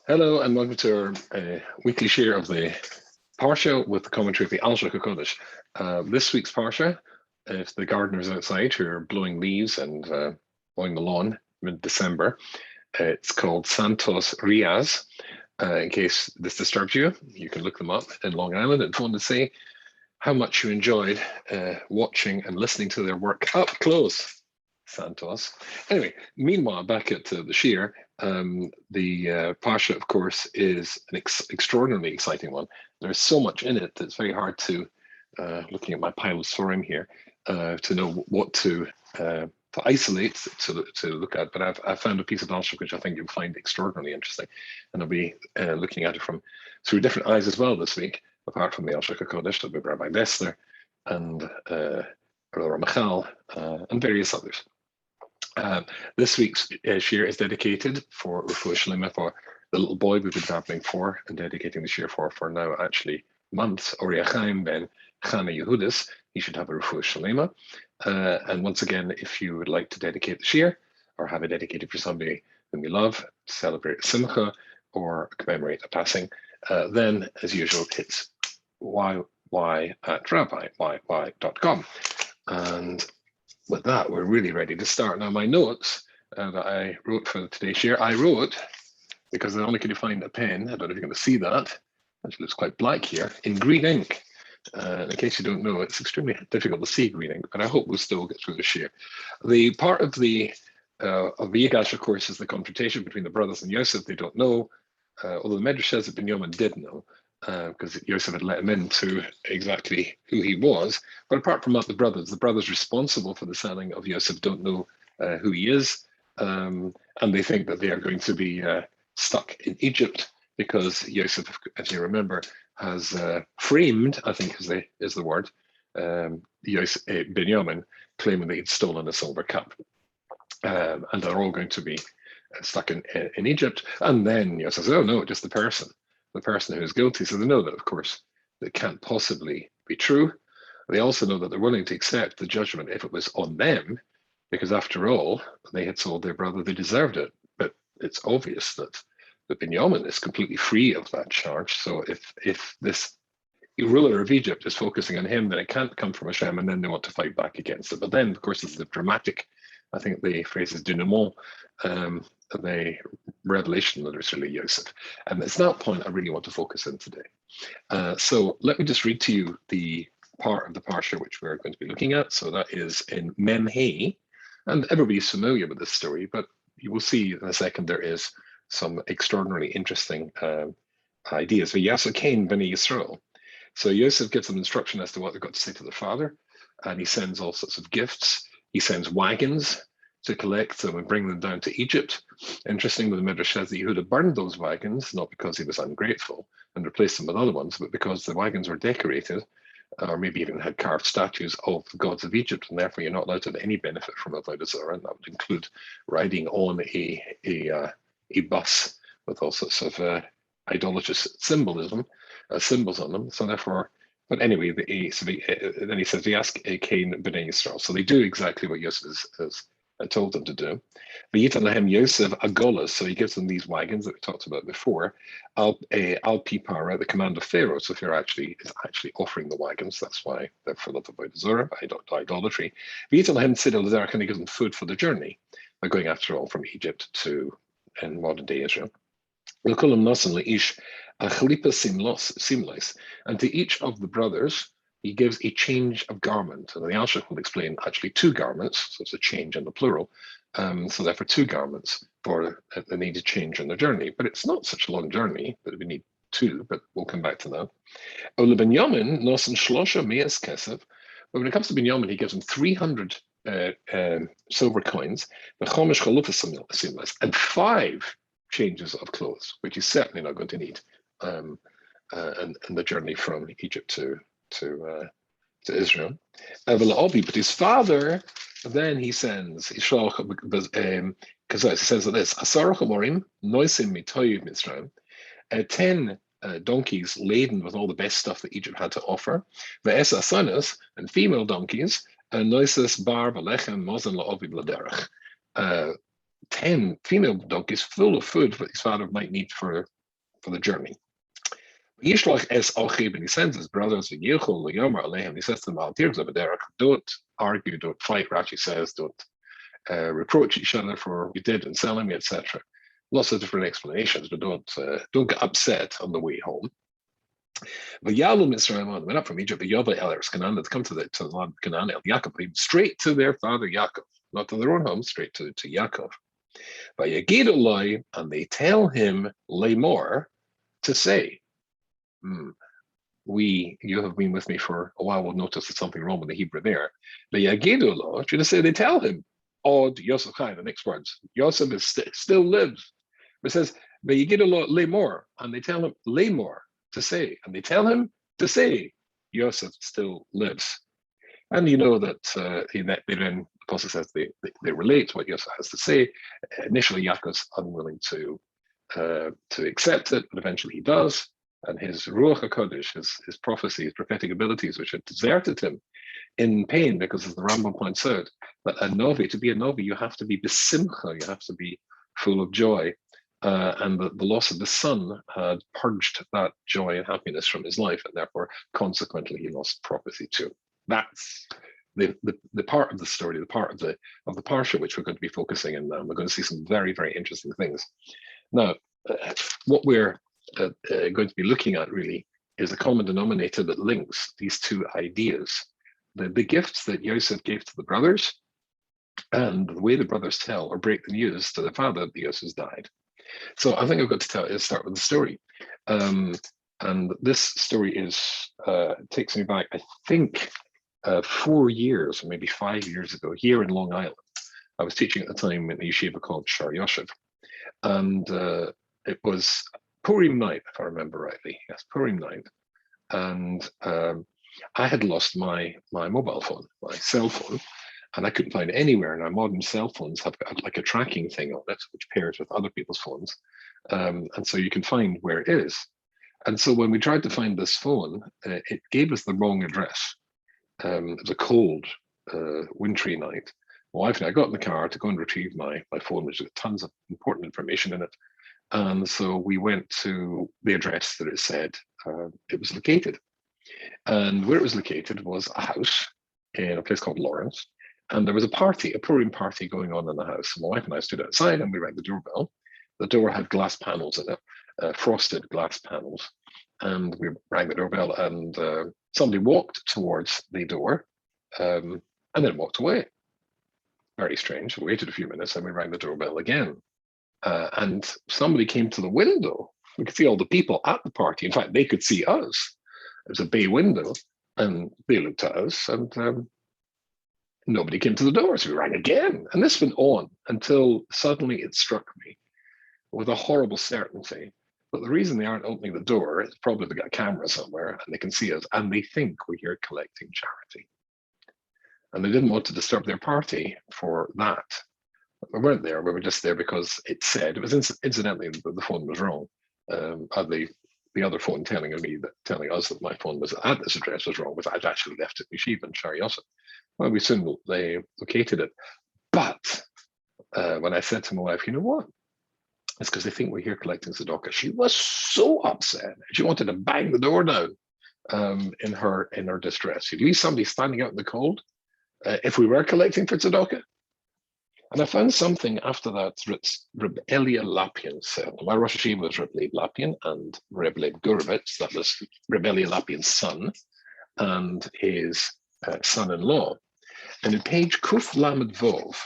Hello and welcome to our weekly share of the Parsha with the commentary of the Alshich. This week's Parsha, if the gardeners outside who are blowing leaves and mowing the lawn mid-December, it's called Santos Riaz. In case this disturbs you, you can look them up in Long Island. And I want to say how much you enjoyed watching and listening to their work up close. Santos. Anyway, meanwhile, back at the Shir, the Pasha, of course, is an extraordinarily exciting one. There's so much in it that it's very hard to, looking at my pile of Sorim here, to know what to isolate to look at. But I've found a piece of Alshich which I think you'll find extraordinarily interesting, and I'll be looking at it from through different eyes as well this week. Apart from the Alshich HaKodesh, there'll be Rabbi Dessler and Rabbi Michal and various others. This week's shir is dedicated for Refuah Shlema for the little boy we've been davening for and dedicating the shir for now actually months. Ori Chaim ben Chana Yehudis, he should have a Refuah Shlema. And once again, if you would like to dedicate the shir or have it dedicated for somebody whom you love, celebrate Simcha or commemorate a passing, then as usual, it's yy@rabbi.com. And with that, we're really ready to start. Now, my notes that I wrote for today's share, I wrote, because not only can you find a pen, I don't know if you're going to see that, it looks quite black here, in green ink. In case you don't know, it's extremely difficult to see green ink, but I hope we'll still get through the share. The part of the Vayigash, of course, is the confrontation between the brothers and Yosef. They don't know, although the Medrash says that Binyamin did know, because Yosef had let him into exactly who he was. But apart from that, the brothers responsible for the selling of Yosef don't know who he is, and they think that they are going to be stuck in Egypt because Yosef, as you remember, has framed, I think is the word, Binyamin, claiming that he'd stolen a silver cup. And they're all going to be stuck in Egypt. And then Yosef says, oh no, just the person who is guilty. So they know that, of course, that can't possibly be true. They also know that they're willing to accept the judgment if it was on them, because after all, they had sold their brother, they deserved it. But it's obvious that Binyamin is completely free of that charge. So if this ruler of Egypt is focusing on him, then it can't come from Hashem, and then they want to fight back against it. But then, of course, it's the dramatic, I think the phrase is denouement, the revelation that it's really Yosef. And it's that point I really want to focus on today. So let me just read to you the part of the Parsha which we're going to be looking at. So that is in Mem He, and everybody's familiar with this story, but you will see in a second there is some extraordinarily interesting ideas. V'yasa Cain b'nei Yisrael. So Yosef gives them instruction as to what they've got to say to the father, and he sends all sorts of gifts. He sends wagons to collect them and bring them down to Egypt. Interestingly, the Midrash says that Yehuda burned those wagons, not because he was ungrateful and replaced them with other ones, but because the wagons were decorated, or maybe even had carved statues of the gods of Egypt, and therefore you're not allowed to have any benefit from Avodah Zarah, and that would include riding on a bus with all sorts of idolatrous symbols on them. So therefore, but anyway, then he says, "We ask Cain b'nei Yisrael." So they do exactly what Yosef has told them to do. V'yitan Yosef agolas. So he gives them these wagons that we talked about before. Al pipara, the command of Pharaoh. So Pharaoh is actually offering the wagons. That's why they're full of Avodah Zarah, idolatry. V'yitan lahem tzidel l'derech, and he gives them food for the journey. They're going, after all, from Egypt to in modern day Israel. And to each of the brothers, he gives a change of garment. And the Alshich will explain actually two garments, so it's a change in the plural. So therefore, two garments for the needed change on the journey. But it's not such a long journey that we need two, but we'll come back to that. But when it comes to Binyamin, he gives him 300 silver coins, and 5 changes of clothes, which he's certainly not going to need, and the journey from Egypt to Israel. But his father, then he sends, because he says this, 10 donkeys laden with all the best stuff that Egypt had to offer, and female donkeys, and noises bar v'lechem mozen la'ovid l'derech. 10 female donkeys full of food that his father might need for the journey. Yishlach es Alchib, and he sends his brothers, and Yechol, Yomer, Alehem, he says to them, don't argue, don't fight, Rashi says, don't reproach each other for what you did and selling me, etc. Lots of different explanations, but don't get upset on the way home. Vayalu Mitzrayim went up from Egypt, Yova El Eretz Canaan, to come to the land of Canaan, El Yaakov, straight to their father Yaakov, not to their own home, straight to Yaakov. Vayagid Eloi, and they tell him Lamor to say, you have been with me for a while, we'll notice there's something wrong with the Hebrew there. Vayagid Eloi, should I say they tell him, Od Yosef Chai, the next words, Yosef is still lives. But it says, Vayagid Eloi Lamor, and they tell him Lamor to say, and they tell him to say, Yosef still lives. And you know that they then, the Apostle says they relate what Yosef has to say. Initially, Yaakov's unwilling to accept it, but eventually he does. And his Ruach HaKodesh, his prophecy, his prophetic abilities, which had deserted him in pain, because as the Rambam points out, that to be a Novi, you have to be besimcha, you have to be full of joy. And the loss of the son had purged that joy and happiness from his life, and therefore, consequently, he lost prophecy too. That's the part of the story, the part of the parsha which we're going to be focusing in now. We're going to see some very, very interesting things. Now, what we're going to be looking at really is a common denominator that links these two ideas: the gifts that Yosef gave to the brothers, and the way the brothers tell or break the news to the father that Yosef died. So I think I've got to start with the story. And this story takes me back, I think, 4 years, or maybe 5 years ago, here in Long Island. I was teaching at the time in a yeshiva called Shar Yosef. And it was Purim night, if I remember rightly. Yes, Purim night. And I had lost my mobile phone, my cell phone, and I couldn't find it anywhere. And our modern cell phones have got like a tracking thing on it, which pairs with other people's phones. And so you can find where it is. And so when we tried to find this phone, it gave us the wrong address. It was a cold, wintry night. My wife and I got in the car to go and retrieve my phone, which had tons of important information in it. And so we went to the address that it said it was located. And where it was located was a house in a place called Lawrence. And there was a Purim party going on in the house. My wife and I stood outside and we rang the doorbell. The door had glass panels in it, frosted glass panels. And we rang the doorbell, and somebody walked towards the door and then walked away. Very strange. We waited a few minutes and we rang the doorbell again. And somebody came to the window. We could see all the people at the party. In fact, they could see us. It was a bay window, and they looked at us, and nobody came to the door. So we rang again. And this went on until suddenly it struck me with a horrible certainty. But the reason they aren't opening the door is probably they've got a camera somewhere and they can see us, and they think we're here collecting charity. And they didn't want to disturb their party for that. We weren't there. We were just there because it said, it was incidentally, the phone was wrong. The other phone telling us that my phone was at this address was wrong, but I'd actually left it in Yeshiva in Shar Yosef. Well, we soon they located it. But when I said to my wife, you know what? It's because they think we're here collecting tzedakah. She was so upset. She wanted to bang the door down in her distress. She'd leave somebody standing out in the cold if we were collecting for tzedakah. And I found something after that Reb Elia Lapien said. My Rosh Hashiva was Reb Leib Lapien and Reb Leib Gurovitz. That was Reb Elia Lapien's son and his son-in-law. And in page Kuf Lamed Vov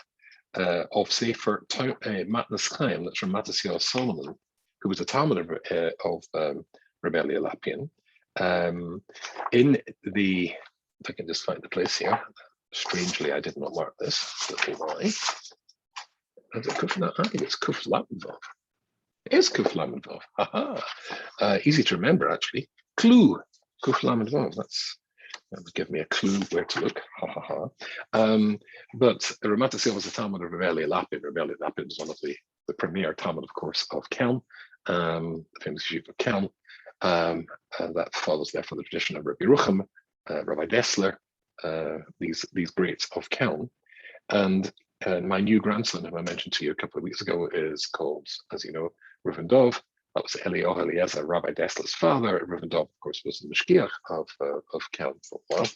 of Sefer Matnas Chaim, that's from Matasiel Solomon, who was a Talmud of Reb Elia Lapien. In the, if I can just find the place here. Strangely, I did not mark this. Little lie. I think it's Kuf Lamed Vov. It is Kuf Lamed Vov. Aha. Easy to remember, actually. Clue. Kuf Lamed Vov. That would give me a clue where to look. Ha ha ha. But Ramatasel was a Talmud of Reb Elia Lapin. Reb Elia Lapin is one of the premier Talmud, of course, of Kelm, the famous yeshiva of Kelm. That follows therefore the tradition of Rabbi Yerucham, Rabbi Dessler, these greats of Kelm. And My new grandson, who I mentioned to you a couple of weeks ago, is called, as you know, Reuven Dov. That was Eliyahu Eliezer, Rabbi Dessler's father. Reuven Dov, of course, was the Mashgiach of Kelm for a while.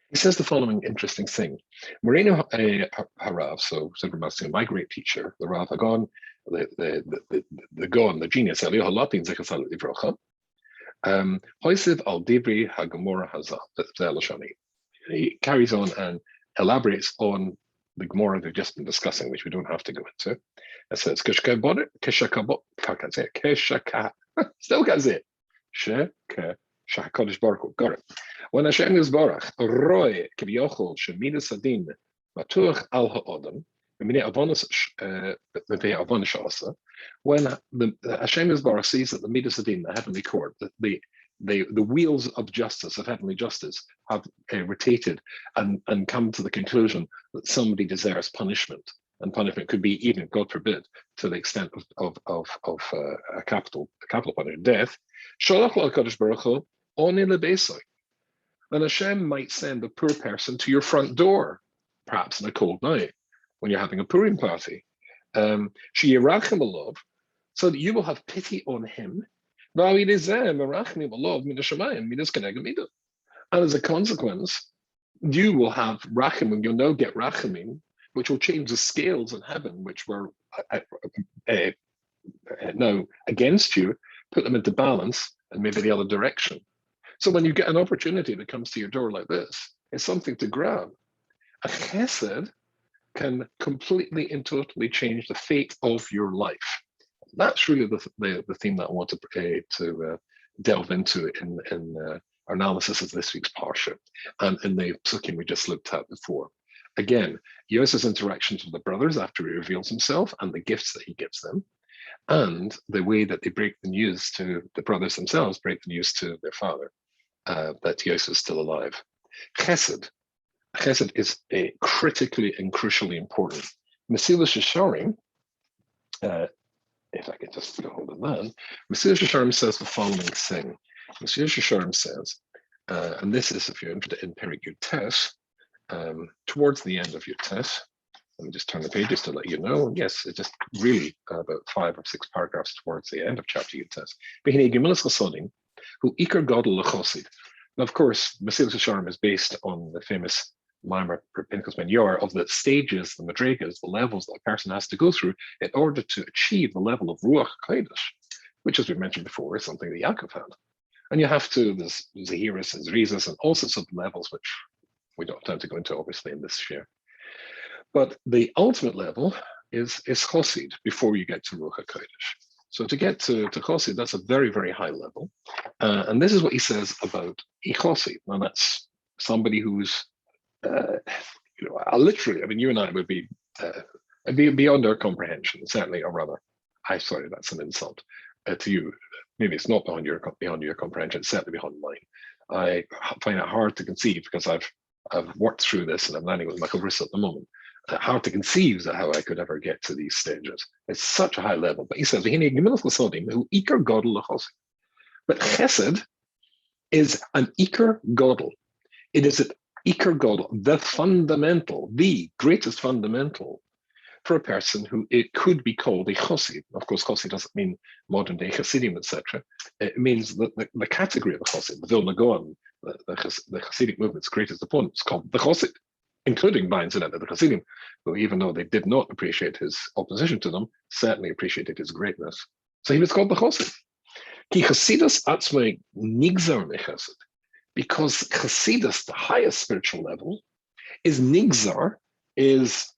He says the following interesting thing. Moreno Harav, so my great teacher, the Rav Hagon, the Gon, the genius, Eliyahu Lapin Zechasal Ivrocha, Hoisiv al Dibri Hagamora Hazal. He carries on and elaborates on the Gemara we've just been discussing, which we don't have to go into. It says, still can't say it. Shakadosh Baruch Hu. Got it. When Hashem is Barach, Roy Kivyochol Shemidas Adin Matuch Al Ha'odam, when the Hashem is Barach sees that the Midas Adin, the heavenly court, the wheels of justice, of heavenly justice, have rotated and come to the conclusion that somebody deserves punishment, and punishment could be even, God forbid, to the extent of a capital punishment, death. Sholach LaKadosh Baruch Hu only lebesoi. Then Hashem might send a poor person to your front door, perhaps on a cold night when you're having a Purim party. So that you will have pity on him. And as a consequence, you will have rachamim, you'll now get rachamim, which will change the scales in heaven, which were now against you, put them into balance and maybe the other direction. So when you get an opportunity that comes to your door like this, it's something to grab. A chesed can completely and totally change the fate of your life. That's really the theme that I want to delve into in our analysis of this week's parsha and in the psukim we just looked at before. Again, Yosef's interactions with the brothers after he reveals himself and the gifts that he gives them, and the way that they break the news to the brothers themselves, break the news to their father that Yosef is still alive. Chesed is a critically and crucially important. Mesilas Yesharim, if I can just get a hold of that, Mesilas Yesharim says the following thing. Mesilas Yesharim says, and this is if you're interested in Perik Yud Tes, towards the end of Yud Tes. Let me just turn the pages to let you know. Yes, it's just really about 5 or 6 paragraphs towards the end of chapter Yud Tes. Who Iker Godel Lechosid. Now, of course, Mesilas Yesharim is based on the famous Maimar Pinchas Ben Yor of the stages, the madrigas, the levels that a person has to go through in order to achieve the level of Ruach Kodesh, which, as we mentioned before, is something that Yaakov had. And you have to, there's Zahiris and Zrizas and all sorts of levels, which we don't have time to go into, obviously, in this year. But the ultimate level is Chosid before you get to Ruach HaKodesh. So to get to Chosid, that's a very, very high level. And this is what he says about Chosid. Now that's somebody who's, literally, I mean, you and I would be beyond our comprehension, certainly, or rather, sorry, that's an insult to you. Maybe it's not beyond your comprehension, it's certainly beyond mine. I find it hard to conceive because I've worked through this and I'm landing with my Cobris at the moment. Hard to conceive that how I could ever get to these stages. It's such a high level. But he says, but Chesed is an Iker Godel. It is an Iker Godel, the fundamental, the greatest fundamental for a person who it could be called a Chosid. Of course, Chosid doesn't mean modern day Hasidim, etc. It means the category of the Chosid, the Vilna Gaon, the Hasidic movement's greatest opponent is called the Chosid, including by incident the Hasidim, who even though they did not appreciate his opposition to them, certainly appreciated his greatness. So he was called the Chosid. Ki Chasidus atzmei nigzar mechesed, because Chasidus, the highest spiritual level, is nigzar, is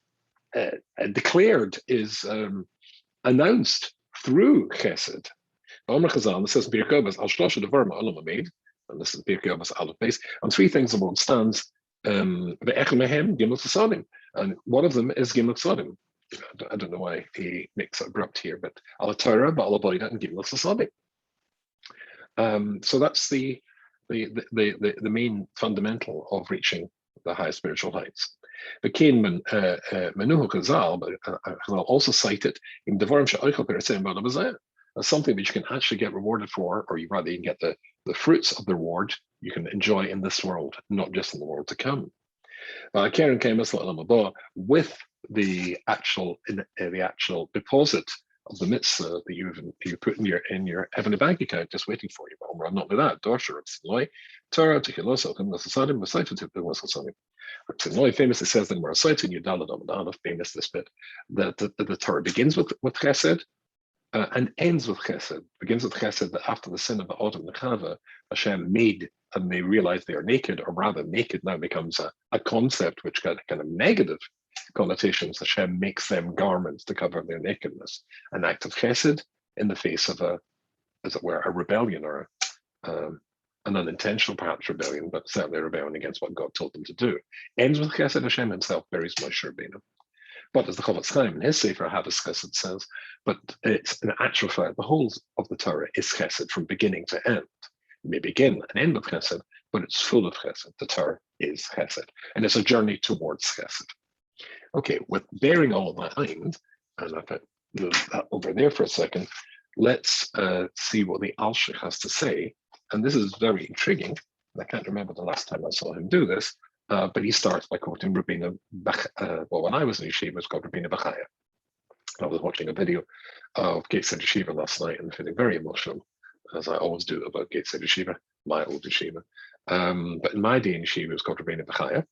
declared, is announced through Chesed. Omer Chazal, this says Birkei Avos al shlosha devarim ha'olam hameid, and this is Birkei Avos Aleph Beis, on 3 things the world stands. And one of them is Gimel Sodim. I don't know why he makes it abrupt here, but Al Torah, Ba'al Avoda, and Gimel Sodim. So that's the main fundamental of reaching the high spiritual heights. But Cain Menuhu Chazal, but Chazal also cite it in Devarim She'oichel Peretzim Ba'al Bazeh, as something that you can actually get rewarded for, or you rather you can get the fruits of the reward you can enjoy in this world, not just in the world to come. With the actual deposit of the mitzvah that you put in your heavenly bank account, just waiting for you. But not only that, Torah famously says in Marasaita in Yudalad famous this bit that the Torah begins with Chesed and ends with Chesed. Begins with Chesed that after the sin of the Adam and Chava, Hashem made and they realize they are naked, or rather, naked now becomes a concept which got kind of negative connotations. Hashem makes them garments to cover their nakedness, an act of Chesed in the face of as it were, a rebellion or an unintentional perhaps rebellion, but certainly a rebellion against what God told them to do. Ends with Chesed. Hashem himself buries Moshe Rabbeinu. But as the Chofetz Chaim in his Sefer Havas Chesed says, but it's in actual fact, the whole of the Torah is Chesed from beginning to end. It may begin and end with Chesed, but it's full of Chesed. The Torah is Chesed, and it's a journey towards Chesed. Okay, with bearing all of that in mind, and I've moved that over there for a second, let's see what the Alshich has to say. And this is very intriguing. I can't remember the last time I saw him do this, but he starts by quoting Rabbeinu Bachaya. Well, when I was in Yeshiva, it was called Rabbeinu Bachaya. I was watching a video of Chesed Yeshiva last night and feeling very emotional, as I always do about Chesed Yeshiva, my old Yeshiva. But in my day in Yeshiva, it was called Rabbeinu Bachaya.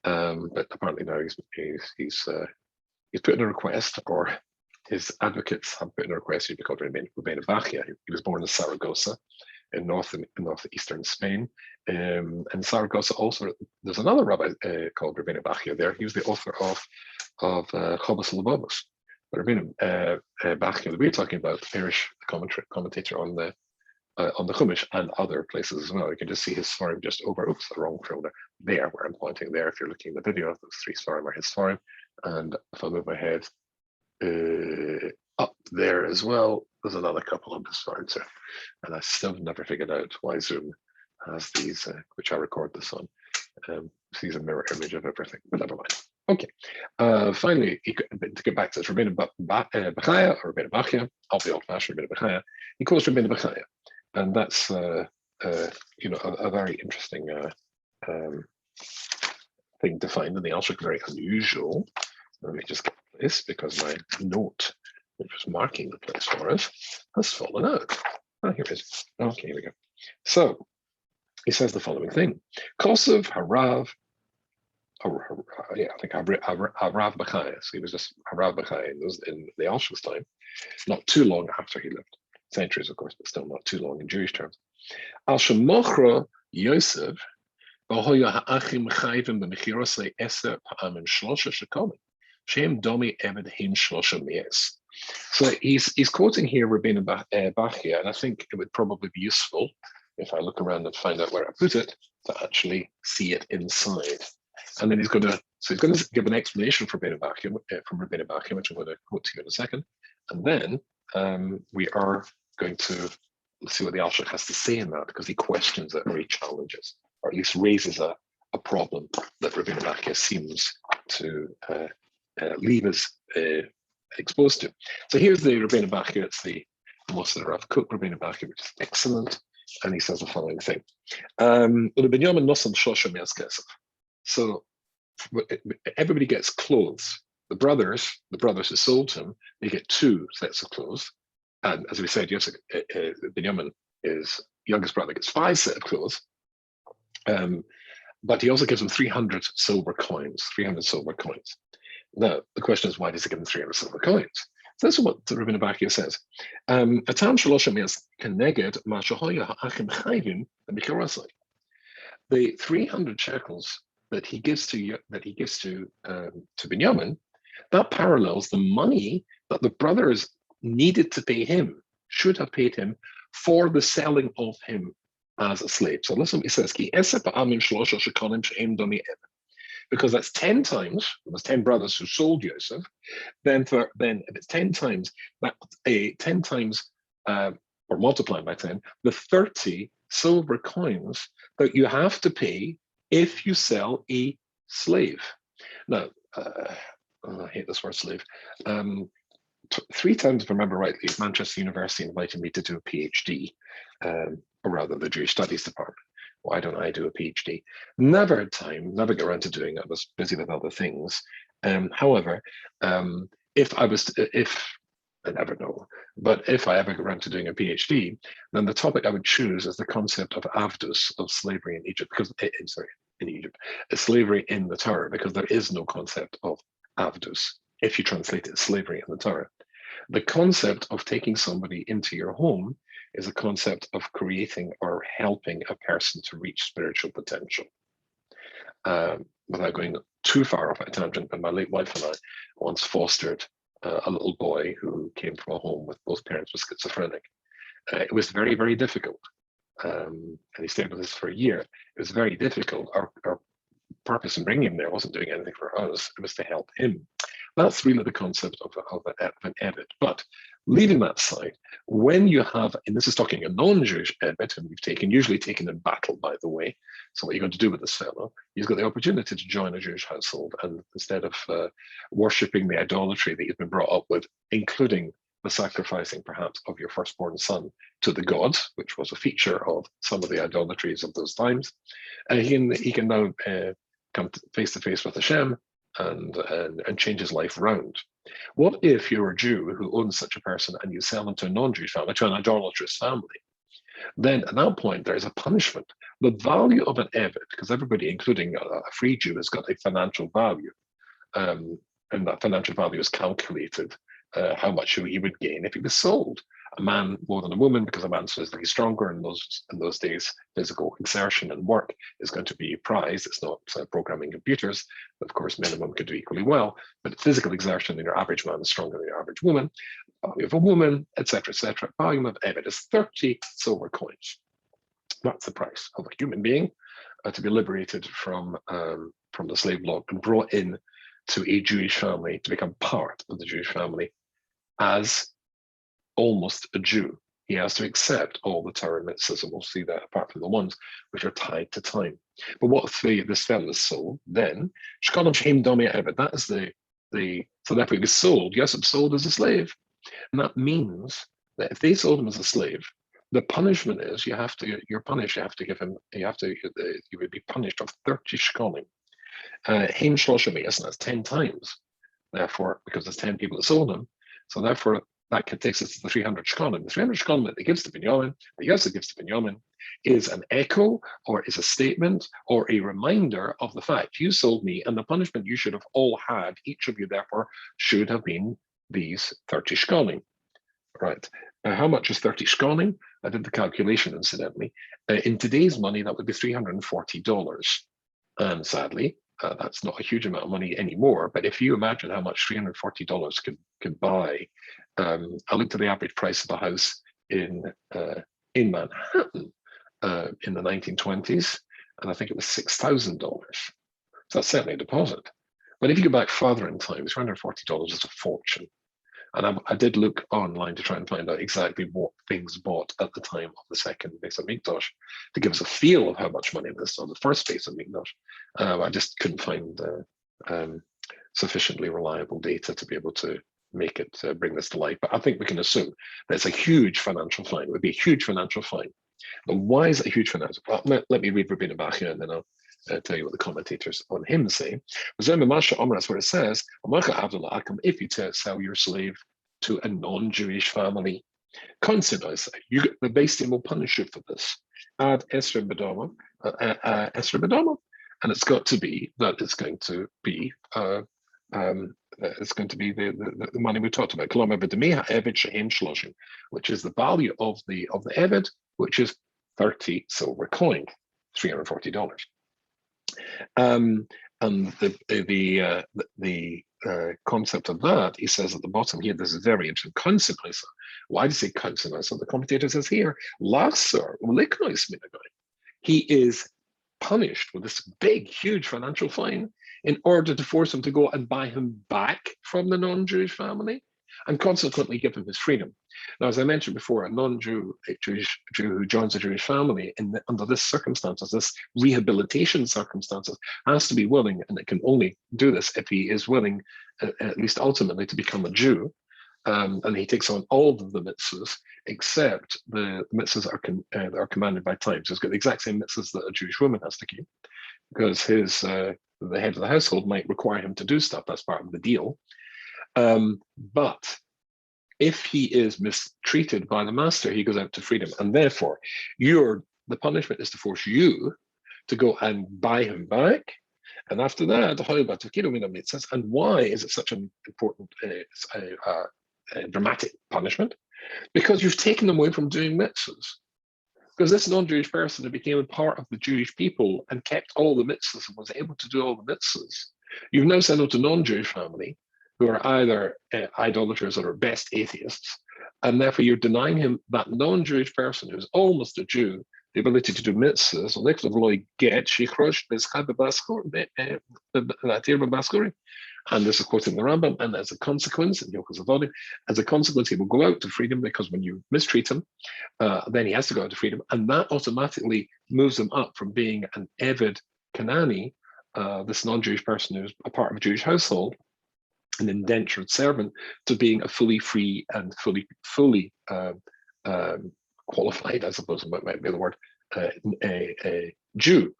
But apparently now he's put in a request, or his advocates have put in a request to be called Rabbeinu Bachia. He was born in Saragossa, in northeastern Spain. And Saragossa also, there's another rabbi called Rabbeinu Bachia there. He was the author of Chobos Lubavos. But Rabbeinu Bachia that we're talking about, the parish commentator on the Chumash and other places as well. You can just see his Sfarim just over, oops, the wrong shoulder, there where I'm pointing there. If you're looking at the video, those three Sfarim are his Sfarim. And if I move my head up there as well, there's another couple of his Sfarim there. And I still never figured out why Zoom has these, which I record this on, sees a mirror image of everything, but never mind. Okay, finally, to get back to this, Rabbeinu Bachaya, or Rabbeinu Bachia, I'll be old-fashioned Rabbeinu Bachia, he calls Rabbeinu Bachaya. And that's a very interesting thing to find in the Alshich, very unusual. Let me just get this, because my note, which was marking the place for us, has fallen out. Oh, here it is. Okay, here we go. So he says the following thing: Kosev Harav. Yeah, I think Harav Bachaya. So he was just Harav Bachaya in the Alshich's time, not too long after he lived. Centuries, of course, but still not too long in Jewish terms. Al shemochro Yosef, v'hoya ha'achim chayvim b'mechirosei eser pa'amim shlosha shekomin, shem domi eved him shlosha mies. So he's quoting here Rabbeinu Bachia, and I think it would probably be useful if I look around and find out where I put it to actually see it inside. And then he's going to give an explanation for Rabbeinu Bachia, from Rabbeinu Bachia, which I'm going to quote to you in a second, and then we are going to see what the Alshich has to say in that, because he questions it or he challenges, or at least raises a problem that Rabbeinu Bachia seems to leave us exposed to. So here's the Rabbeinu Bachia. It's the Moshe Rav Kook Rabbeinu Bachia, which is excellent, and he says the following thing: so everybody gets clothes. The brothers who sold him, they get 2 sets of clothes. And as we said, Yosef, Binyamin, his youngest brother, gets 5 sets of clothes. But he also gives him 300 silver coins. Now, the question is, why does he give him 300 silver coins? So this is what Rabbeinu Bachia says. The 300 shekels that he gives to Binyamin, that parallels the money that the brothers needed to pay him, should have paid him, for the selling of him as a slave. So listen what he says: because that's 10 times, there's 10 brothers who sold Yosef, then if it's 10 times, that 10 times, or multiplied by 10, the 30 silver coins that you have to pay if you sell a slave. Now, I hate this word slave. 3 times, if I remember rightly, Manchester University invited me to do a PhD, or rather the Jewish Studies department. Why don't I do a PhD? Never had time, never got around to doing it. I was busy with other things. However, if I never know, but if I ever get around to doing a PhD, then the topic I would choose is the concept of avdus, of slavery in Egypt, because in Egypt, slavery in the Torah, because there is no concept of avdus if you translate it as slavery in the Torah. The concept of taking somebody into your home is a concept of creating or helping a person to reach spiritual potential. Without going too far off at a tangent, but my late wife and I once fostered a little boy who came from a home with both parents were schizophrenic. It was very, very difficult. And he stayed with us for a year. It was very difficult. Our purpose in bringing him there wasn't doing anything for us, it was to help him. That's really the concept of an Eved. But leaving that aside, when you have, and this is talking a non-Jewish Eved, and we've usually taken in battle, by the way. So what you're going to do with this fellow, he's got the opportunity to join a Jewish household, and instead of worshipping the idolatry that you've been brought up with, including the sacrificing perhaps of your firstborn son to the gods, which was a feature of some of the idolatries of those times, he can now come face to face with Hashem and change his life around. What if you're a Jew who owns such a person and you sell him to a non-Jewish family, to an idolatrous family? Then at that point, there is a punishment. The value of an Eved, because everybody, including a free Jew, has got a financial value, and that financial value is calculated how much he would gain if he was sold. A man more than a woman, because a man's physically stronger in those days. Physical exertion and work is going to be prized. It's not programming computers. Of course, men and women could do equally well, but physical exertion in your average man is stronger than your average woman. Value of a woman, etc., etc. Value of Eved is 30 silver coins. That's the price of a human being to be liberated from the slave law and brought in to a Jewish family, to become part of the Jewish family as almost a Jew. He has to accept all the Torah mitzvahs, and we'll see that apart from the ones which are tied to time. But what if this fellow is sold, then Shkolam Shem Domi Eved, that is so therefore he was sold, Yosef sold as a slave. And that means that if they sold him as a slave, the punishment is you're punished, you would be punished of 30 shkolim. Heim Shloshem, that's 10 times. Therefore, because there's 10 people that sold him, so therefore that takes us to the 300 shkolim. The 300 shkolim that he gives to Binyamin, that Yosef gives to Binyamin, is an echo or is a statement or a reminder of the fact you sold me, and the punishment you should have all had, each of you therefore should have been these 30 shkolim. Right. How much is 30 shkolim? I did the calculation, incidentally. In today's money, that would be $340. And sadly, that's not a huge amount of money anymore. But if you imagine how much $340 could buy, I looked at the average price of a house in Manhattan in the 1920s, and I think it was $6,000. So that's certainly a deposit. But if you go back farther in time, $340 is a fortune. And I did look online to try and find out exactly what things bought at the time of the second Beis Hamikdash to give us a feel of how much money this on the first Beis Hamikdash. I just couldn't find sufficiently reliable data to be able to make it bring this to light. But I think we can assume that it's a huge financial fine. It would be a huge financial fine. But why is it a huge financial fine? Let me read Rabbeinu Bach here, and then I'll tell you what the commentators on him say. That's where it says, if you sell your slave to a non-Jewish family, the Beis Din will punish you for this. Add Esra Bedama, and it's got to be that it's going to be the money we talked about, which is the value of the Eved, which is 30 silver coin, $340. And the concept of that, he says at the bottom here, this is very interesting. Consequence. Why does he say consequence? So the commentator says here, he is punished with this big, huge financial fine in order to force him to go and buy him back from the non-Jewish family, and consequently give him his freedom. Now, as I mentioned before, a non-Jew, a Jew who joins a Jewish family under this circumstances, this rehabilitation circumstances, has to be willing, and it can only do this if he is willing, at least ultimately, to become a Jew. And he takes on all of the mitzvahs except the mitzvahs that are commanded by time. So he's got the exact same mitzvahs that a Jewish woman has to keep, because the the head of the household might require him to do stuff. That's part of the deal. But if he is mistreated by the master, he goes out to freedom. And therefore, the punishment is to force you to go and buy him back. And after that, and why is it such an important, dramatic punishment? Because you've taken them away from doing mitzvahs. Because this non-Jewish person who became a part of the Jewish people and kept all the mitzvahs and was able to do all the mitzvahs, you've now sent them to non-Jewish family who are either idolaters or best atheists, and therefore you're denying him, that non-Jewish person who's almost a Jew, the ability to do mitzvahs. And this is quoting the Rambam, and as a consequence, as a consequence, he will go out to freedom, because when you mistreat him, then he has to go out to freedom, and that automatically moves him up from being an Eved Kanani, this non-Jewish person who's a part of a Jewish household, an indentured servant, to being a fully free and fully qualified, I suppose might be the word, a Jew.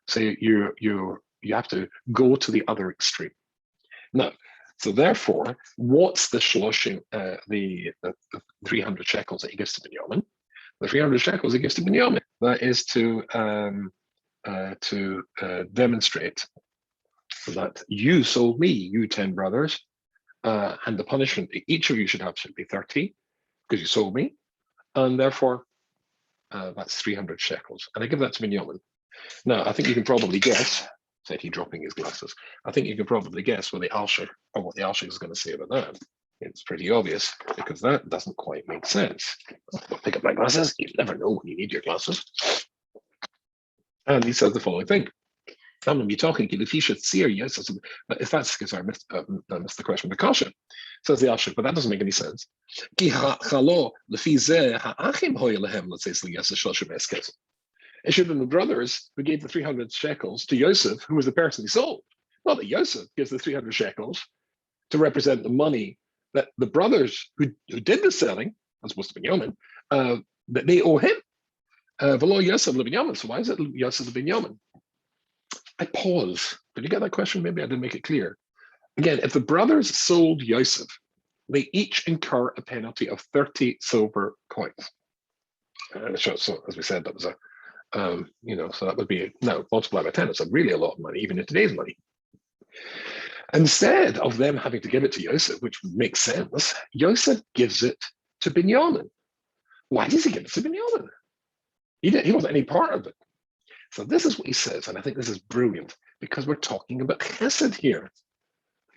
So you have to go to the other extreme. Now, so therefore, what's the shloshim, the 300 shekels that he gives to Binyamin? The 300 shekels he gives to Binyamin. That is to demonstrate that you sold me, you 10 brothers, and the punishment each of you should be 30, because you sold me, and therefore that's 300 shekels. And I give that to Binyamin. Now, I think you can probably guess, said he dropping his glasses, I think you can probably guess what the Alshich is going to say about that. It's pretty obvious, because that doesn't quite make sense. I'll pick up my glasses. You never know when you need your glasses. And he says the following thing. You're talking yes, if that's because I missed the question, the kasha, says the Alshich, but that doesn't make any sense. It should have been the brothers who gave the 300 shekels to Yosef, who was the person he sold. Not that Yosef gives the 300 shekels to represent the money that the brothers who did the selling, as opposed to Binyamin, that they owe him. V'lo Yosef leBinyamin. So why is it Yosef leBinyamin? I pause. Did you get that question? Maybe I didn't make it clear. Again, if the brothers sold Yosef, they each incur a penalty of 30 silver coins. So as we said, that was a so that would be, now multiplied by 10, it's really a lot of money, even in today's money. Instead of them having to give it to Yosef, which makes sense, Yosef gives it to Binyamin. Why does he give it to Binyamin? He wasn't any part of it. So this is what he says, and I think this is brilliant, because we're talking about Chesed here.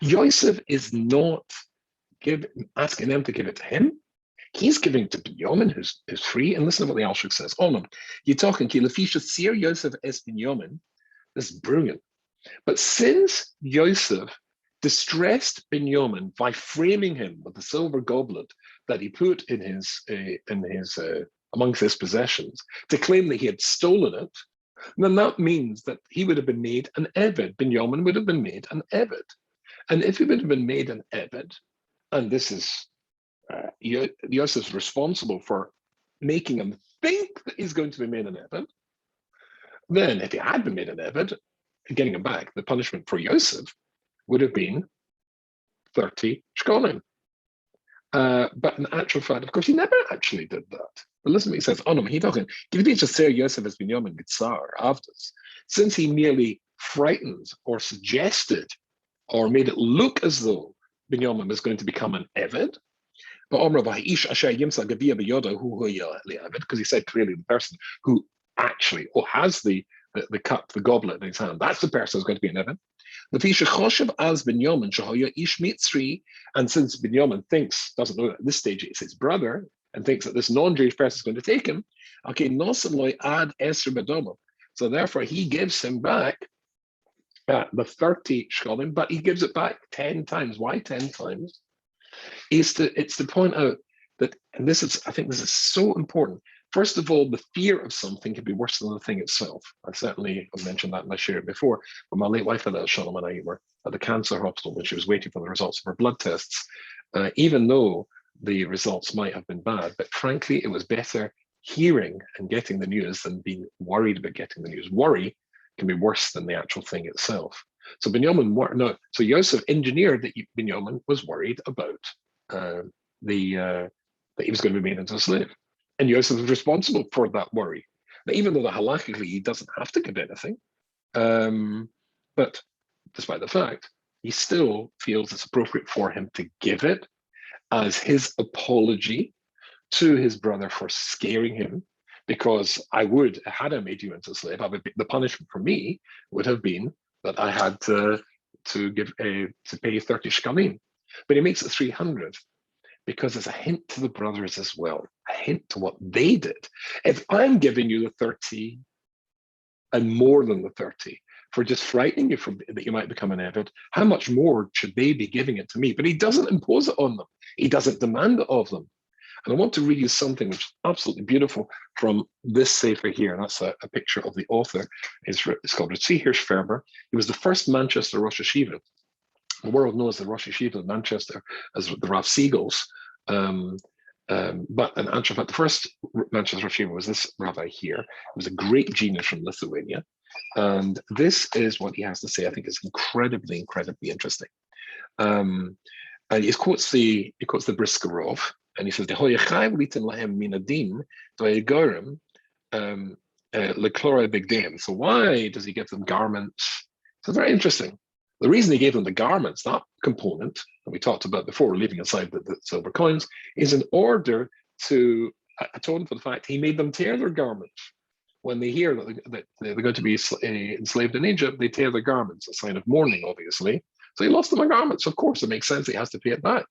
Yosef is not asking them to give it to him. He's giving to Binyamin, who's free. And listen to what the Alshich says. You're talking Kilafisha Sir Yosef es Binyamin. This is brilliant. But since Yosef distressed Binyamin by framing him with the silver goblet that he put in his amongst his possessions to claim that he had stolen it, then that means that he would have been made an Eved. Binyamin would have been made an Eved. And if he would have been made an Eved, and this is Yosef's responsible for making him think that he's going to be made an Eved, then if he had been made an Eved, getting him back, the punishment for Yosef would have been 30 shkolim. But in actual fact, of course, he never actually did that. But listen to what he says. He's talking, Yosef has been Binyamin Gitzar afterwards, since he merely frightened or suggested or made it look as though Binyamin was going to become an Eved. Because he said clearly the person who actually has the cup, the goblet in his hand, that's the person who's going to be an Eved. And since Binyamin doesn't know at this stage it's his brother, and thinks that this non-Jewish person is going to take him, so therefore he gives him back the 30 shkolim, but he gives it back 10 times. Why 10 times? It's to point out that, and I think this is so important. First of all, the fear of something can be worse than the thing itself. I certainly mentioned that in my share before, but my late wife Shalom and I were at the cancer hospital when she was waiting for the results of her blood tests, even though the results might have been bad. But frankly, it was better hearing and getting the news than being worried about getting the news. Worry can be worse than the actual thing itself. So so Yosef engineered that Binyamin was worried about uh, that he was going to be made into a slave. And Yosef was responsible for that worry. Now, even though halachically he doesn't have to give anything, but despite the fact, he still feels it's appropriate for him to give it as his apology to his brother for scaring him, because had I made you into a slave, the punishment for me would have been that I had to pay 30 shkalim. But he makes it 300 because it's a hint to the brothers as well, a hint to what they did. If I'm giving you the 30 and more than the 30 for just frightening you from that you might become an Eved, how much more should they be giving it to me? But he doesn't impose it on them. He doesn't demand it of them. And I want to read you something which is absolutely beautiful from this sefer here. And that's a picture of the author. It's called Ritzi Hirsch-Ferber. He was the first Manchester Rosh Hashiva. The world knows the Rosh Hashiva of Manchester as the Rav Siegel's. But in actual fact, the first Manchester Rosh Hashiva was this rabbi here. He was a great genius from Lithuania. And this is what he has to say. I think it's incredibly, incredibly interesting. And he quotes the Briskerov, and he says, so why does he give them garments? So very interesting. The reason he gave them the garments, that component that we talked about before, leaving aside the silver coins, is in order to atone for the fact he made them tear their garments. When they hear that they're going to be enslaved in Egypt, they tear their garments, a sign of mourning, obviously. So he lost them their garments. Of course, it makes sense he has to pay it back.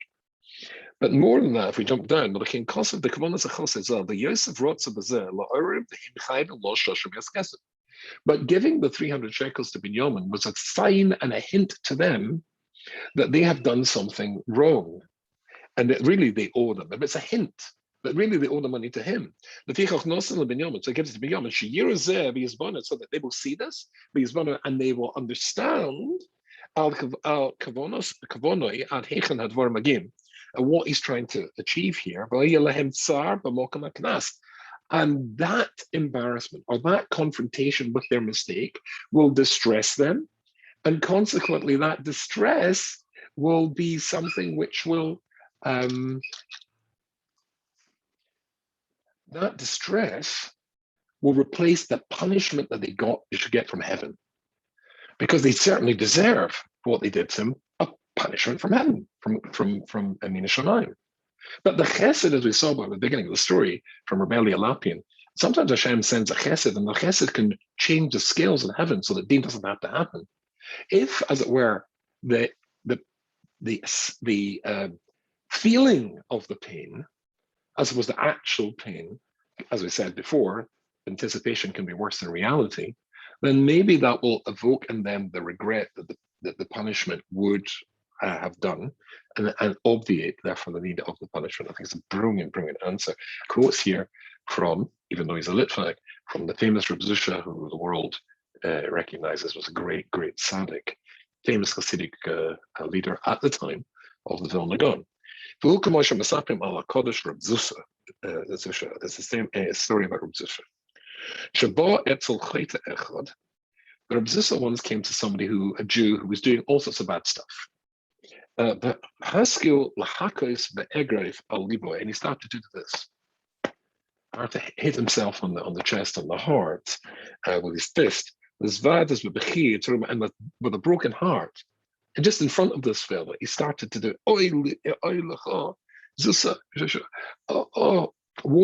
But more than that, if we jump down, the Yosef but giving the 300 shekels to Binyamin was a sign and a hint to them that they have done something wrong, and that really they owe them. But it's a hint that really they owe the money to him. So he gives it to Binyamin, so that they will see this, and they will understand and what he's trying to achieve here. And that embarrassment or that confrontation with their mistake will distress them. And consequently, that distress will be something which will, that distress will replace the punishment that they should get from heaven. Because they certainly deserve what they did to him, a punishment from heaven, from Amina Shamayim. But the chesed, as we saw by the beginning of the story from Rebelli Alapian, sometimes Hashem sends a chesed, and the chesed can change the scales in heaven so that din doesn't have to happen. If, as it were, the feeling of the pain, as was the actual pain, as we said before, anticipation can be worse than reality, then maybe that will evoke in them the regret that the punishment would have done, and obviate, therefore, the need of the punishment. I think it's a brilliant, brilliant answer. Quotes here from, even though he's a Litvak, from the famous Reb Zusha, who the world recognizes was a great, great tzaddik, famous Hasidic leader at the time of the Vilna Gaon. It's the same story about Reb Zusha. The Reb Zusha once came to a Jew who was doing all sorts of bad stuff. And he started to do this. To hit himself on the chest and the heart with his fist. And with a broken heart. And just in front of this fella, he started to do, woe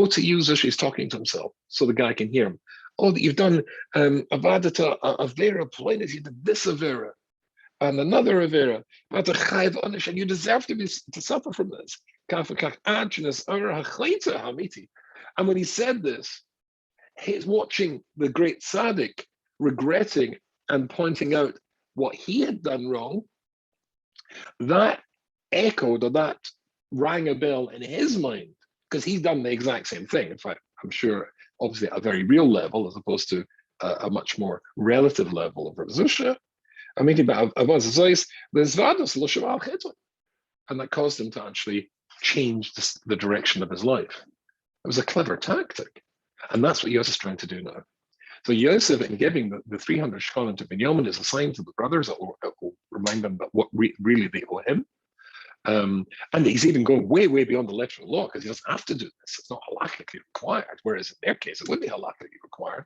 to you, Zusha. He's talking to himself so the guy can hear him. Oh, that you've done avadata, avera, plaintiff, you did this avera. And another avera, and you deserve to suffer from this. And when he said this, he's watching the great tzaddik regretting and pointing out what he had done wrong. That echoed, or that rang a bell in his mind, because he's done the exact same thing. In fact, I'm sure, obviously, at a very real level, as opposed to a much more relative level of Reb Zusha. And that caused him to actually change the direction of his life. It was a clever tactic. And that's what Yosef is trying to do now. So Yosef, in giving the 300 shekalim to Binyamin, is a sign to the brothers that will remind them that what really they owe him. And he's even going way, way beyond the letter of the law because he doesn't have to do this. It's not halakhically required, whereas in their case, it would be halakhically required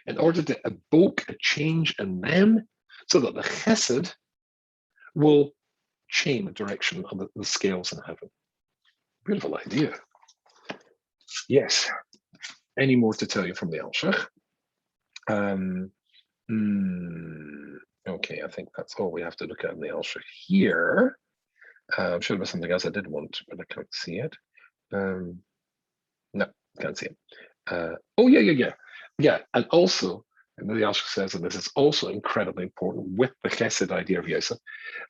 in order to evoke a change in them so that the chesed will change the direction of the scales in heaven. Beautiful idea. Yes. Any more to tell you from the Alshich? Okay, I think that's all we have to look at in the Alshich here. Should have been something else I did want, but I can't see it. No, can't see it. Oh, yeah. And also, and the Alshich says, and this is also incredibly important with the chesed idea of Yosef,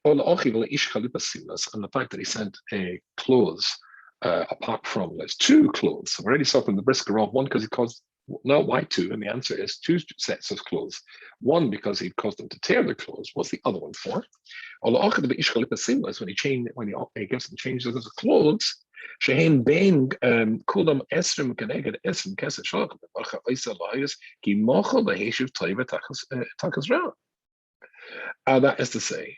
and the fact that he sent a clothes apart from those two clothes. So we already saw from the brisker of one because he caused, now why two? And the answer is two sets of clothes. One because he caused them to tear their clothes. What's the other one for? When he gives them changes of the clothes, Shehein bein kulam esrim keneged esrim kesed shalach b'macha oisa layis ki mochel beheshiv toiva takas ra. That is to say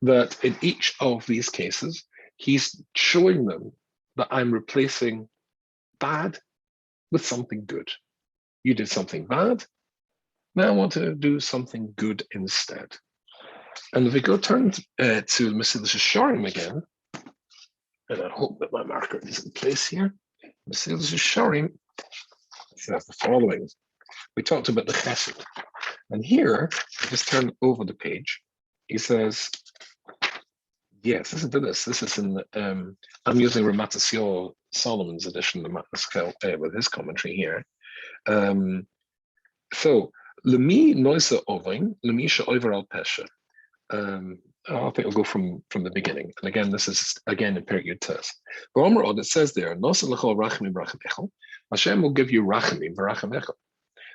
that in each of these cases, he's showing them that I'm replacing bad with something good. You did something bad, now I want to do something good instead. And if we go turn to Mesilas Yesharim again, and I hope that my marker is in place here. Mesilas Yesharim says the following. We talked about the chesed. And here, I just turn over the page. He says, yes, listen to this. This is in, I'm using Ramatasio Solomon's edition of Matnaskell with his commentary here. So, Lemi Noisa Oving, Lemi Sha'over al Pesha. I think I'll go from the beginning. And again, this is again in Perek Yud Tes. But it says there, Hashem will give you rachamim v'rachamechel.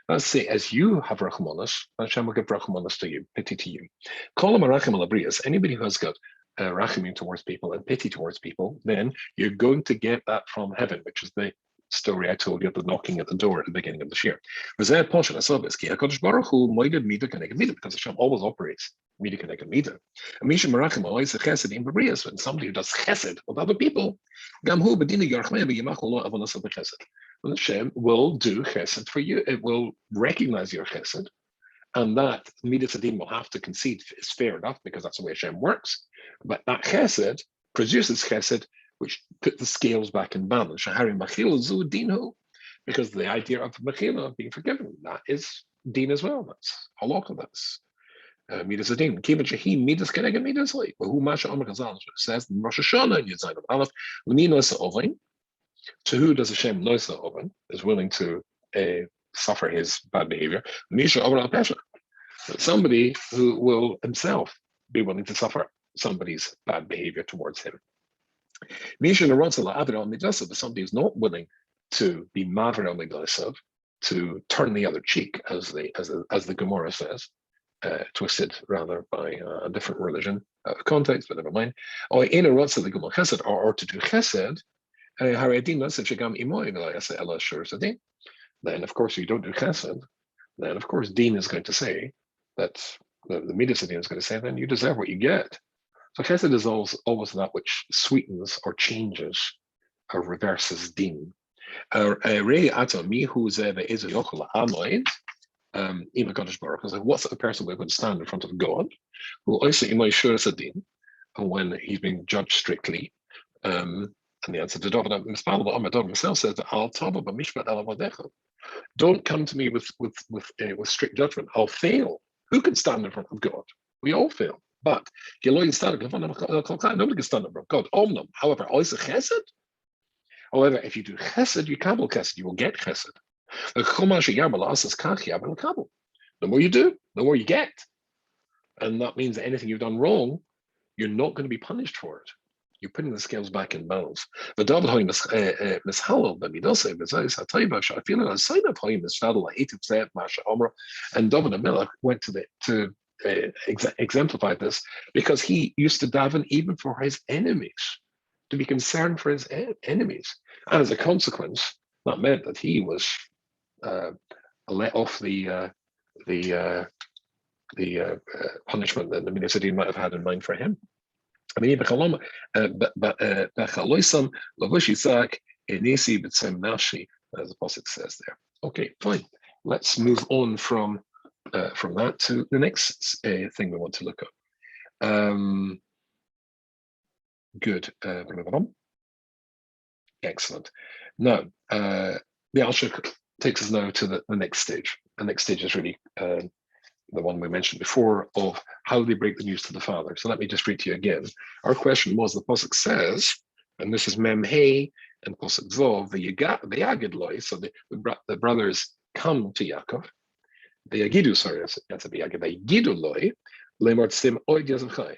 Let's say, as you have rachmanos, Hashem will give rachmanos to you, pity to you. Kol marachim alabrias. Anybody who has got rachamim towards people and pity towards people, then you're going to get that from heaven, which is the story I told you of the knocking at the door at the beginning of the year. Because Hashem always operates Mida Keneged Mida. And somebody who does chesed with other people, Hashem will do chesed for you. It will recognize your chesed, and that Midas Adin will have to concede is fair enough because that's the way Hashem works. But that chesed produces chesed, which put the scales back in balance. Because the idea of mechila, being forgiven, that is din as well. That's halakha. That's midas adin. Kiva shahim midas keneged midas like. But who Masha Amar Chazal says in Rosh Hashanah and Yud Aleph, l'mi noisa oven. To who does Hashem noisa oven is willing to suffer his bad behavior? Misha Amar al Pesha. Somebody who will himself be willing to suffer somebody's bad behavior towards him. But somebody who's not willing to be maver on the to turn the other cheek, as the Gemara says, twisted rather by a different religion context, but never mind. Or to do chesed, then of course you don't do chesed. Then of course Dean is going to say that the Midas Adin is going to say then you deserve what you get. So chesed is always that which sweetens or changes or reverses din. What's a person we're going to stand in front of God who also din, and when he's being judged strictly? And the answer to David himself says that don't come to me with strict judgment. I'll fail. Who can stand in front of God? We all fail. But nobody can stand in front of God. However, if you do chesed, you kabel chesed, you will get chesed. The more you do, the more you get. And that means that anything you've done wrong, you're not going to be punished for it. You're putting the scales back in balance. And David Melech went to exemplify this because he used to daven even for his enemies, to be concerned for his enemies. And as a consequence, that meant that he was let off the punishment that the Mitzvah might have had in mind for him. I mean, as the Pasuk says there. Okay, fine. Let's move on from that to the next thing we want to look at. Good. Excellent. Now, the Alshich takes us now to the next stage. The next stage is really the one we mentioned before of how they break the news to the father. So let me just read to you again. Our question was, the Pasuk says, and this is Mem Hey and Pasuk Vov, the Yagid Loi, so the brothers come to Yaakov, the Yagidu, sorry, that's a Yagid, the Yagidu Loi, Lemar Sim Oid Yosef Chai.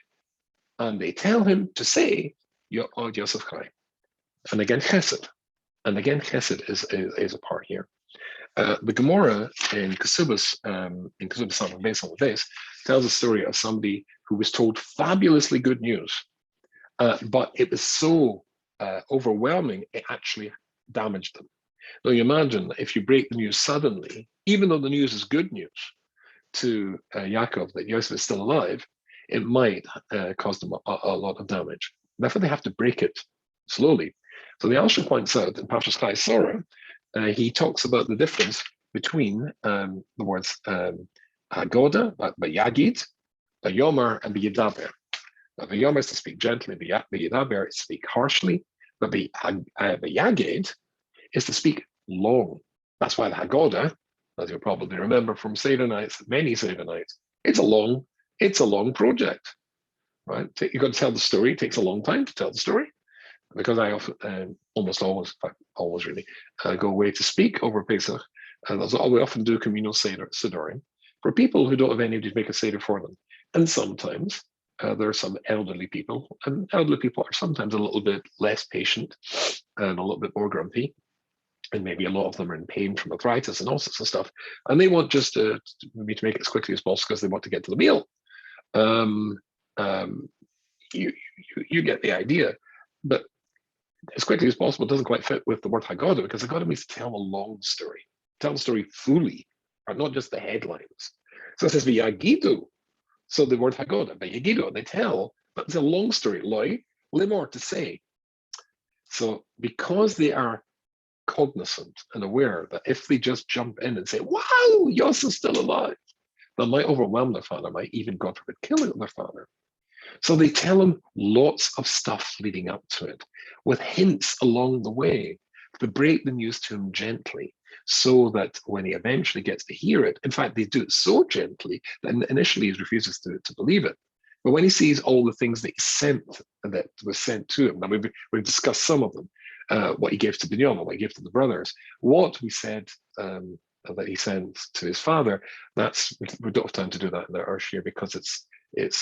And they tell him to say, Yo Oid Yosef Chai. And again, Chesed. And again, Chesed is a part here. The Gemara in Kesubas, based on the base, tells a story of somebody who was told fabulously good news, but it was so overwhelming, it actually damaged them. Now you imagine if you break the news suddenly, even though the news is good news to Yaakov that Yosef is still alive, it might cause them a lot of damage. Therefore, they have to break it slowly. So the Alshich points out in Parshas Chai Sorah, he talks about the difference between the words Hagoda, Yagid, Yomer, and Yidaber. Yomer is to speak gently, Yidaber is to speak harshly, but Yagid is to speak long. That's why the Hagoda, as you'll probably remember from Seder nights, many Seder nights, it's a long project, right? You've got to tell the story. It takes a long time to tell the story. Because I often, almost always, always really, go away to speak over Pesach, and we often do communal Sederim for people who don't have anybody to make a Seder for them. And sometimes there are some elderly people, and elderly people are sometimes a little bit less patient and a little bit more grumpy, and maybe a lot of them are in pain from arthritis and all sorts of stuff, and they want just maybe to make it as quickly as possible because they want to get to the meal. You get the idea, but as quickly as possible doesn't quite fit with the word Haggadah, because Haggadah means to tell a long story, tell the story fully, or not just the headlines. So it says Vayigash. So the word Haggadah, Vayigash, they tell, but it's a long story. Loi, limor, to say. So because they are cognizant and aware that if they just jump in and say, wow, Yosef's still alive, that might overwhelm their father, might even, God forbid, kill their father. So they tell him lots of stuff leading up to it, with hints along the way to break the news to him gently, so that when he eventually gets to hear it, in fact, they do it so gently that initially he refuses to believe it. But when he sees all the things that was sent to him, now we've discussed some of them, what he gave to Binyamin, what he gave to the brothers, what we said that he sent to his father, we don't have time to do that in our share because it's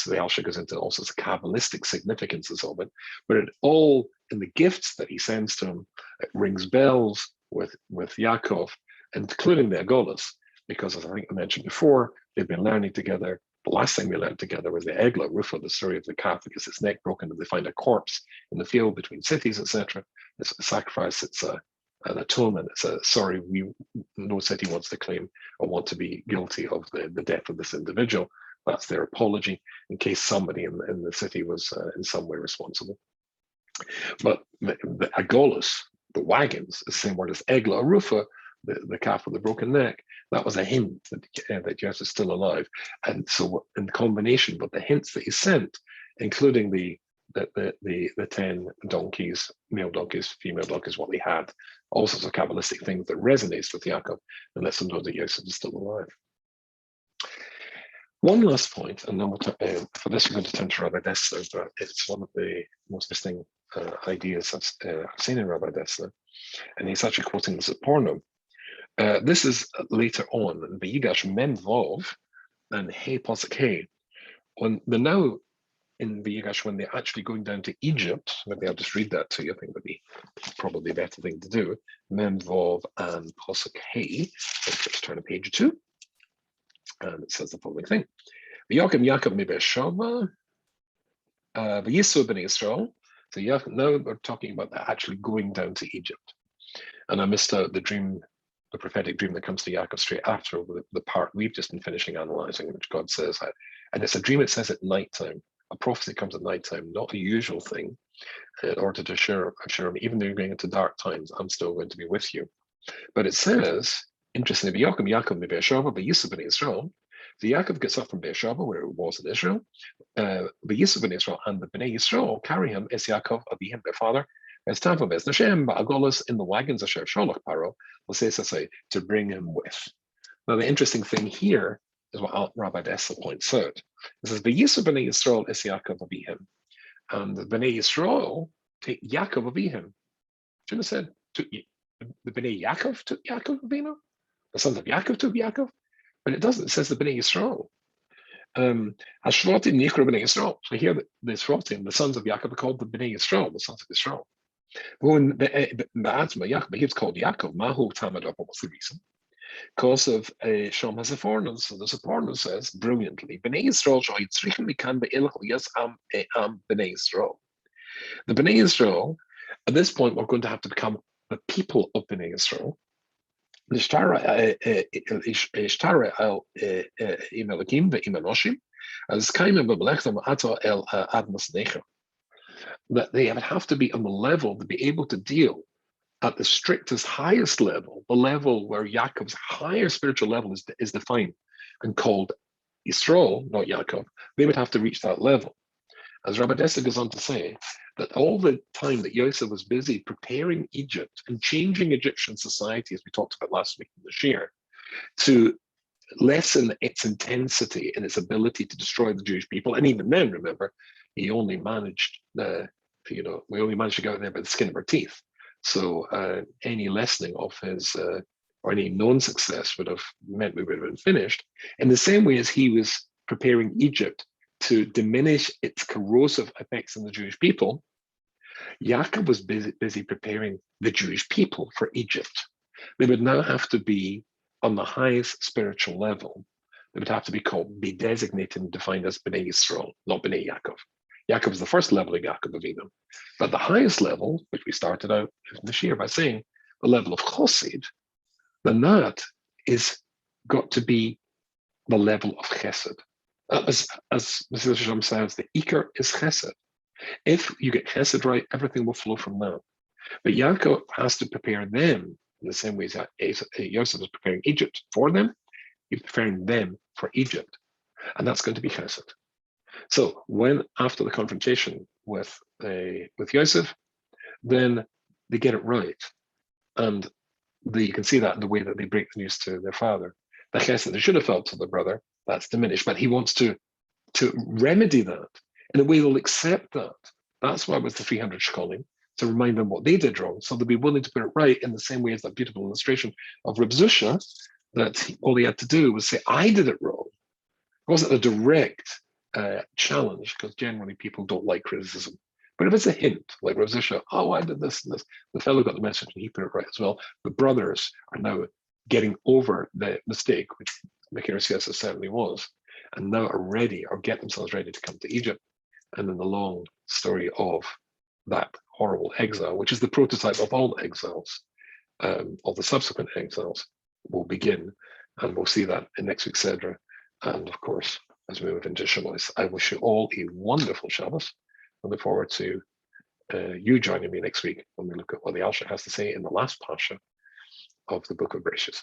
the Alshich goes into all sorts of Kabbalistic significances of it, but it all in the gifts that he sends to him, it rings bells with Yaakov, including the Agolas, because as I think I mentioned before, they've been learning together. The last thing they learned together was the Egla Rufa, the story of the calf that gets its neck broken and they find a corpse in the field between cities, etc. It's a sacrifice, it's an atonement, it's a sorry, no city wants to claim or want to be guilty of the death of this individual. That's their apology in case somebody in the city was in some way responsible. But the Agolas, the wagons, is the same word as Egla Rufa, the calf with the broken neck. That was a hint that Yosef is still alive. And so in combination with the hints that he sent, including the 10 donkeys, male donkeys, female donkeys, what they had, all sorts of Kabbalistic things that resonates with Yaakov and lets them know that Yosef is still alive. One last point, and then for this we're going to turn to Rabbi Dessler, but it's one of the most interesting ideas I've seen in Rabbi Dessler, and he's actually quoting this at Porno. This is later on in Vayigash Mem Vov and Hey Pasuk Hey. When they're now in Vayigash, when they're actually going down to Egypt, maybe I'll just read that to you. I think that'd be probably a better thing to do. Mem Vov and Pasuk Hey. Let's turn to page 2. And it says the following thing. Yaakov Mibeshama, V'yisu b'nei Yisrael. So now we're talking about actually going down to Egypt. And I missed out the dream the prophetic dream that comes to Yaakov straight after the part we've just been finishing analyzing, which God says, and it's a dream it says at nighttime. A prophecy comes at nighttime, not a usual thing, in order to assure him, even though you're going into dark times, I'm still going to be with you. But it says, interestingly, Yaakov Beersheba, Yosef in Israel. So Yaakov gets up from Beersheba, where it was in Israel. Yosef in Israel and the Bnei Yisrael carry him, Es Yaakov, Abihim, their father, as Tavim, Es Nashem, Ba'agolos, in the wagons of Sholach Paro, to bring him with. Now, the interesting thing here is what Rabbi Dessel points out. It says, Yosef Bnei Yisrael, Es Yaakov, Abihim. And the Bnei Yisrael take Yaakov Abihim. Shouldn't have said, the Bnei Yaakov took Yaakov Avinu? The sons of Yaakov took Yaakov? But it doesn't. It says the Bnei Yisrael. Hashvatim Nichra Bnei Yisrael. So here the Shvatim, the sons of Yaakov, are called the Bnei Yisrael, the sons of Yisrael. When the Atma Yaakov, he's called Yaakov. Mahu Tamadab, what's the reason? Because of Shom has a foreigner. So there's a foreigner says brilliantly, Bnei Yisrael shall yitzrichen mikan be'ilach yes am Bnei Yisrael. The Bnei Yisrael, at this point, we're going to have to become the people of Bnei Yisrael. That they would have to be on the level to be able to deal at the strictest, highest level, the level where Yaakov's higher spiritual level is defined and called Yisrael, not Yaakov. They would have to reach that level. As Rabbi Dessler goes on to say, that all the time that Yosef was busy preparing Egypt and changing Egyptian society, as we talked about last week in the Shir, to lessen its intensity and its ability to destroy the Jewish people. And even then, remember, he only managed, we only managed to get out there by the skin of our teeth. So any lessening of his, or any known success would have meant we would have been finished. In the same way as he was preparing Egypt to diminish its corrosive effects on the Jewish people, Yaakov was busy preparing the Jewish people for Egypt. They would now have to be on the highest spiritual level. They would have to be designated and defined as Bnei Yisrael, not Bnei Yaakov. Yaakov is the first level of Yaakov Avinu. But the highest level, which we started out in the Shir by saying, the level of Chesed, then that is got to be the level of Chesed. As Mr. Hashem says, the Iker is Chesed. If you get Chesed right, everything will flow from that. But Yaakov has to prepare them in the same way as Yosef is preparing Egypt for them. He's preparing them for Egypt. And that's going to be Chesed. So when, after the confrontation with Yosef, then they get it right. And you can see that in the way that they break the news to their father. The Chesed they should have felt to their brother, that's diminished. But he wants to remedy that in a way they'll accept that. That's why it was the 300 shkolim, to remind them what they did wrong, so they'll be willing to put it right in the same way as that beautiful illustration of Reb Zusha, that all he had to do was say, I did it wrong. It wasn't a direct challenge, because generally people don't like criticism. But if it's a hint, like Reb Zusha, oh, I did this and this, the fellow got the message and he put it right as well. The brothers are now getting over the mistake, which Mechir Siasa certainly was, and now are ready, or get themselves ready to come to Egypt. And then the long story of that horrible exile, which is the prototype of all exiles, of the subsequent exiles, will begin. And we'll see that in next week's Sedra. And of course, as we move into Shabbos, I wish you all a wonderful Shabbos. I look forward to you joining me next week when we look at what the Alshich has to say in the last Pasha of the book of Bereshit.